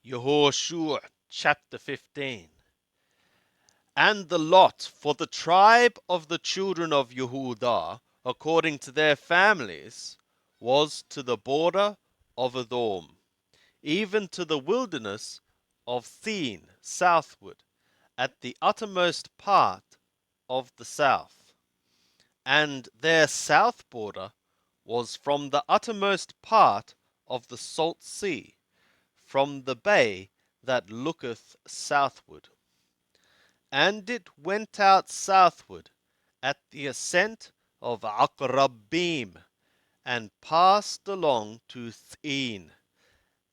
Yehoshua chapter 15. And the lot for the tribe of the children of Yehudah, according to their families, was to the border of Edom, even to the wilderness of Thin southward, at the uttermost part of the south. And their south border was from the uttermost part of the salt sea, from the bay that looketh southward. And it went out southward at the ascent of Akrabim, and passed along to Thin,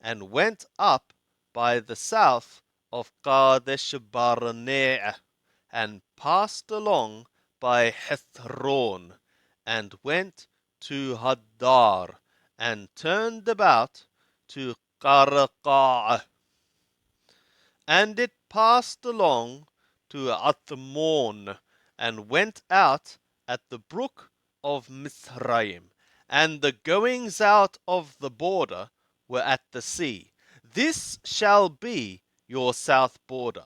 and went up by the south of Kadesh Barnea, and passed along by Hethron, and went to Hadar, and turned about to Karqa. And it passed along to Athmon, and went out at the brook of Mithraim, and the goings out of the border were at the sea. This shall be your south border.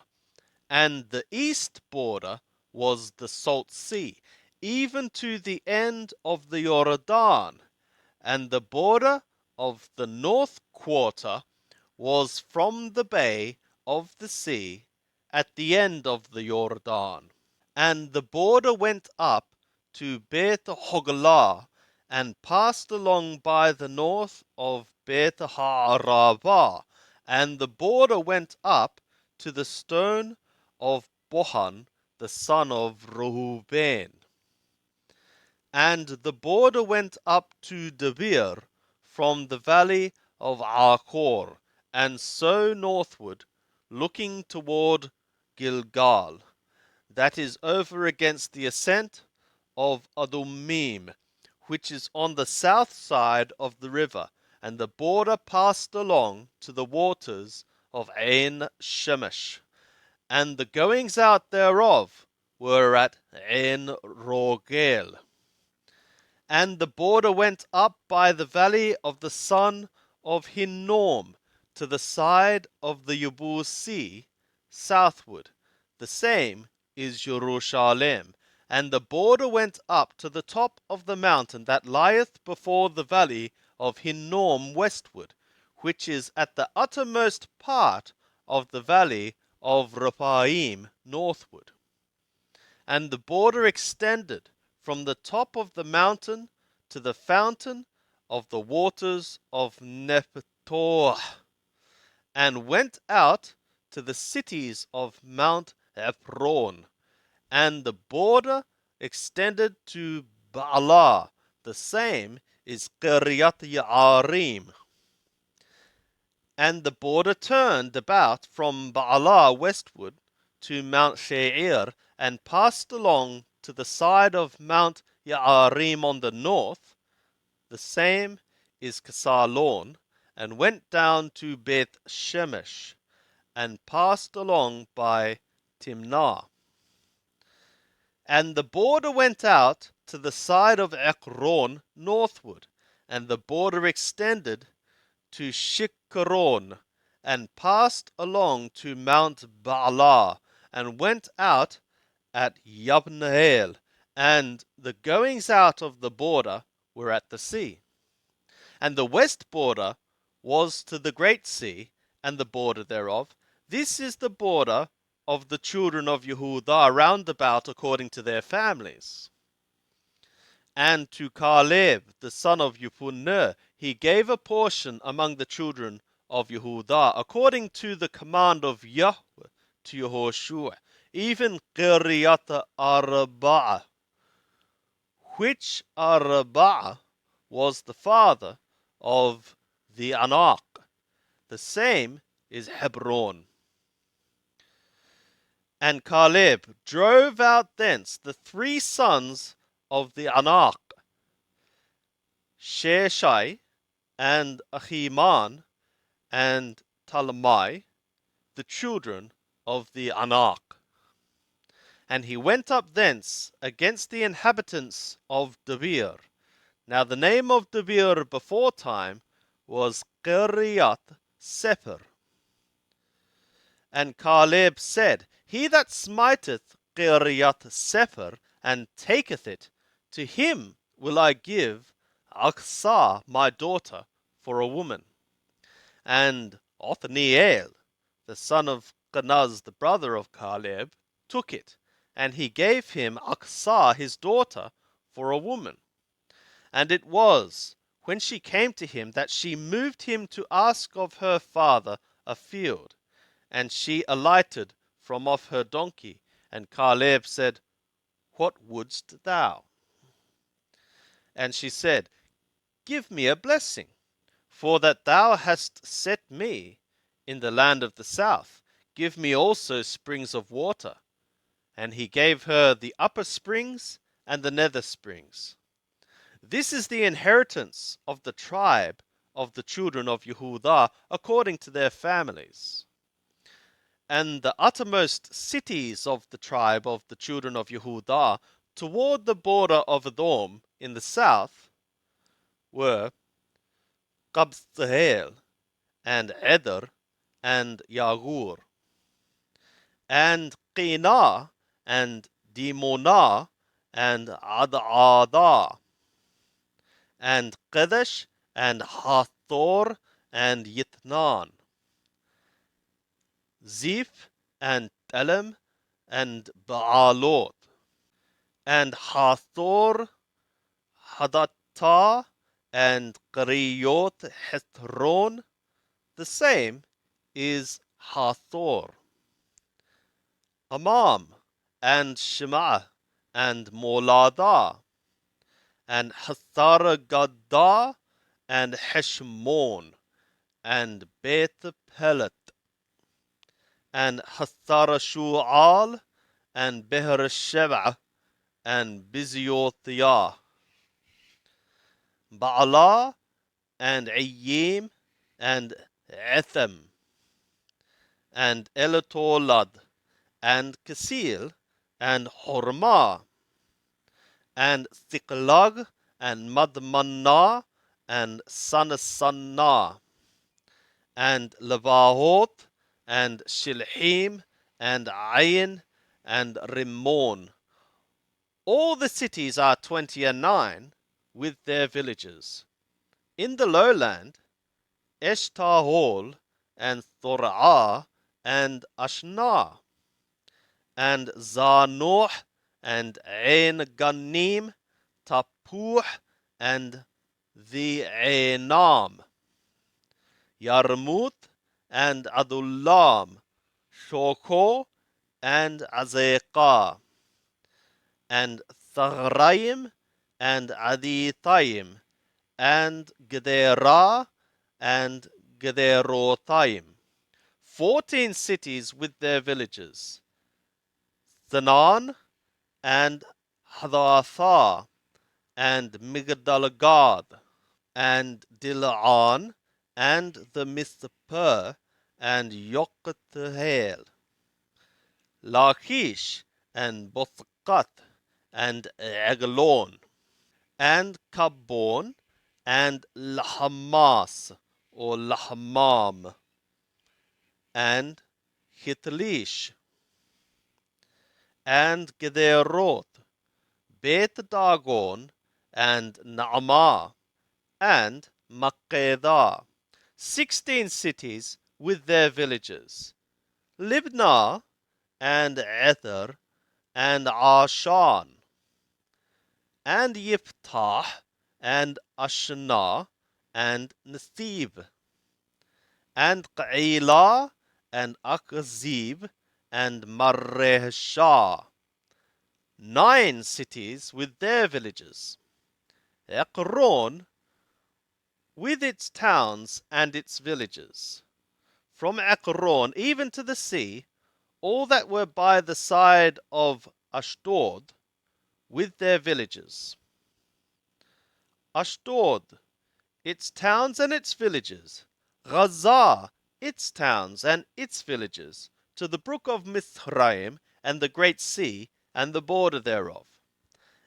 And the east border was the salt sea, even to the end of the Jordan. And the border of the north quarter was from the bay of the sea at the end of the Jordan. And the border went up to Beth Hoglah, and passed along by the north of Beth Harabah, and the border went up to the stone of Bohan, the son of Reuben. And the border went up to Debir from the valley of Achor, and so northward, looking toward Gilgal, that is over against the ascent of Adumim, which is on the south side of the river, and the border passed along to the waters of Ein Shemesh, and the goings out thereof were at Ein Rogel. And the border went up by the valley of the son of Hinnom to the side of the Yebus Sea southward. The same is Jerusalem. And the border went up to the top of the mountain that lieth before the valley of Hinnom westward, which is at the uttermost part of the valley of Rephaim northward. And the border extended from the top of the mountain to the fountain of the waters of Nephtoah, and went out to the cities of Mount Ephron. And the border extended to Baalah, the same is Kiryat Yearim. And the border turned about from Baalah westward to Mount Sheir, and passed along to the side of Mount Yearim on the north, the same is Kesalon, and went down to Beth Shemesh, and passed along by Timnah. And the border went out to the side of Ekron northward, and the border extended to Shikron, and passed along to Mount Baalah, and went out at Yabneel, and the goings out of the border were at the sea. And the west border was to the great sea, and the border thereof. This is the border of the children of Yehudah round about according to their families. And to Caleb the son of Jephunneh he gave a portion among the children of Yehudah, according to the command of Yahweh to Yehoshua, even Kiryat Arba, which Arba was the father of the Anak. The same is Hebron. And Caleb drove out thence the three sons of the Anak, Sheshai, and Ahiman, and Talmai, the children of the Anak. And he went up thence against the inhabitants of Debir. Now the name of Debir before time was Kiryat Sefer. And Caleb said, He that smiteth Kiriath Sefer and taketh it, to him will I give Achsah my daughter for a woman. And Othniel, the son of Kenaz, the brother of Caleb, took it, and he gave him Achsah his daughter for a woman. And it was, when she came to him, that she moved him to ask of her father a field. And she alighted from off her donkey, and Caleb said, What wouldst thou? And she said, Give me a blessing, for that thou hast set me in the land of the south. Give me also springs of water. And he gave her the upper springs and the nether springs. This is the inheritance of the tribe of the children of Yehudah according to their families. And the uttermost cities of the tribe of the children of Yehudah toward the border of Edom in the south were Qabzahel and Eder and Yagur, and Qinah and Dimonah and Ad'adah, and Kedesh and Hathor and Yitnan, Ziph and Telem and Baalot, and Hathor, Hadattah and Qiriyot Hethron. The same is Hathor. Amam and Shema and Moladah, and Hathargadah and Heshmon, and Beth Pelet, and Hatharashual, and Beersheba, and Biziothiyah, Baalah, and Ayim, and Etham, and Elatolad, and Kasil, and Hormah, and Thiklag, and Madmannah, and Sanasannah, and Lebahoth, and Shilhim, and Ayin, and Rimmon. All the cities are 29, with their villages. In the lowland, Eshtahol, and Thor'ah, and Ashnah, and Zanoh, and Ein Ganim, Tapuh, and the Einam, Yarmuth, and Adullam, Shoko, and Azekah, and Thagraim, and Adithaim, and Gederah, and Gederothaim. 14 cities with their villages. Thanan, and Hadathah, and Migdalgad, and Dilan, and the Mithpeh, and Yoktheel, Lachish, and Bothkat, and Eglon, and Kabon, and Lahamas, or Lahamam, and Hitlish, and Gederoth, Beth Dagon, and Naamah, and Makkedah. 16 cities with their villages. Libnah, and Ether, and Ashan, and Yiftah, and Ashna, and Nethib, and Qailah, and Akzib, and Mareshah. 9 cities with their villages. Ekron, with its towns and its villages. From Ekron even to the sea, all that were by the side of Ashdod, with their villages. Ashdod, its towns and its villages. Gaza, its towns and its villages, to the brook of Mithraim, and the great sea, and the border thereof.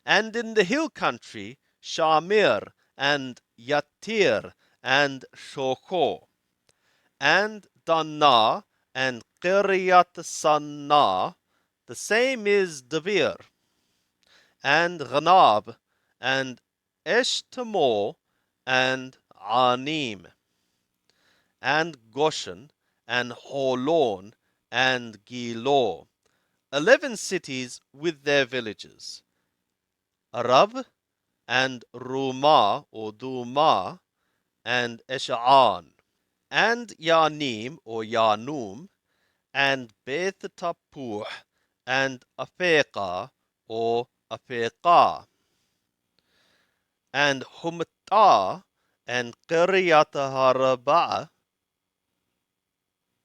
And in the hill country, Shamir, and Yatir, and Shoko, and Danah, and Qiryat Sanna, the same is Devir, and Ghanab, and Eshtamol, and Anim, and Goshen, and Holon, and Gilo, 11 cities with their villages. Arab, and Rumah or Duma, and Esha'an, and Yanim or Yanum, and Beth Tapuh, and Afeqa or Afeqa, and Humta, and Qiryat Harabah,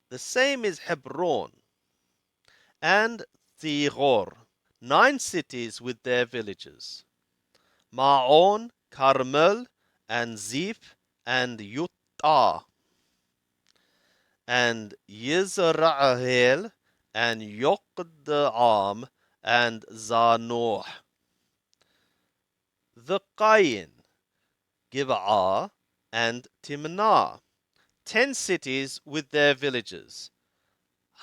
the same is Hebron, and Thigor, 9 cities with their villages. Ma'on, Carmel, and Ziph, and Yutah, and Yisra'el, and Yokdeam, and Zanoah. The Qayin, Giv'ah, and Timnah, 10 cities with their villages.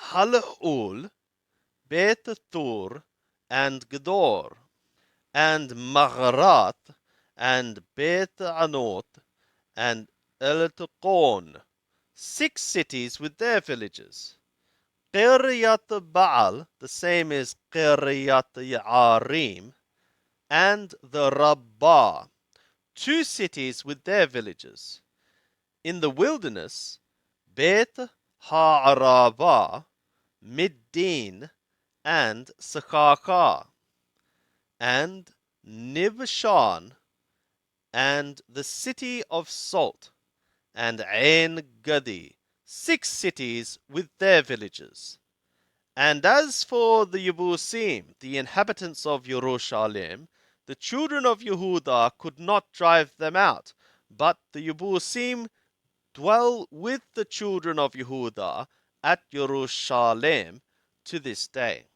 Halhul, Beth Tur, and Gedor, and Maghrat, and Beth Anot, and Eltaqon, 6 cities with their villages. Qiryat Baal, the same as Qiryat Yarim, and the Rabbah, 2 cities with their villages. In the wilderness, Beth Ha'arabah, Middin, and Sakaka, and Nibshan, and the city of Salt, and Ain Gadi, 6 cities with their villages. And as for the Yebusim, the inhabitants of Jerusalem, the children of Yehuda could not drive them out, but the Yebusim dwell with the children of Yehuda at Jerusalem to this day.